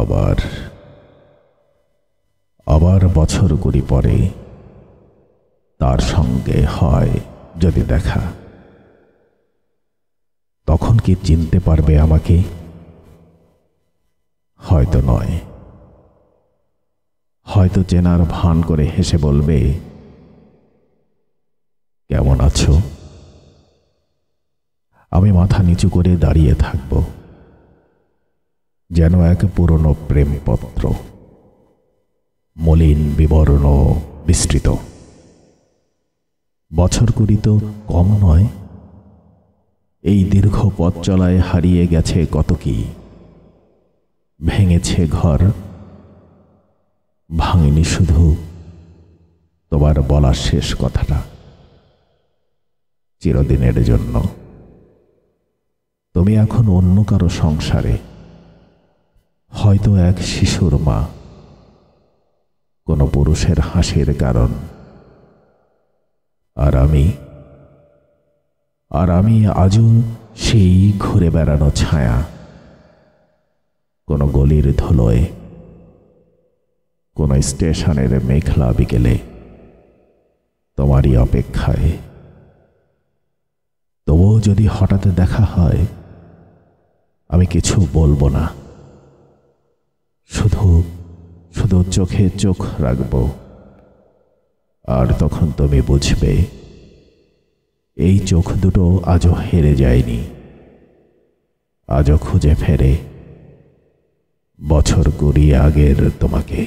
আবার আবার বছর কুড়ি পরে তার সঙ্গে হয় যদি দেখা, তখন কি চিনতে পারবে আমাকে? হয়তো নয়, হয়তো চেনার ভান করে হেসে বলবে, কেমন আছো? আমি মাথা নিচু করে দাঁড়িয়ে থাকব, যেন এক পুরনো প্রেমপত্র, মলিন, বিবর্ণ, বিস্তৃত। বছর কুড়ি তো কম নয়। এই দীর্ঘ পথ চলায় হারিয়ে গেছে কত কি, ভেঙেছে ঘর, ভাঙেনি শুধু তোমার বলা শেষ কথাটা। চিরদিনের জন্য তুমি এখন অন্য কারো সংসারে, হয়তো এক শিশুর মা, কোনো পুরুষের হাসির কারণ। আর আমি আজও সেই ঘুরে বেড়ানো ছায়া, কোনো গলির ধুলোয়, কোনো স্টেশনের মেঘলা বিকেলে, তোমারই অপেক্ষায়। তবুও যদি হঠাৎ দেখা হয়, আমি কিছু বলবো না, শুধু শুধু চোখে চোখ রাখব। আর তখন তুমি বুঝবে, এই চোখ দুটো আজও হেরে যায়নি, আজও খুঁজে ফেরে বছর কুড়ি আগের তোমাকে।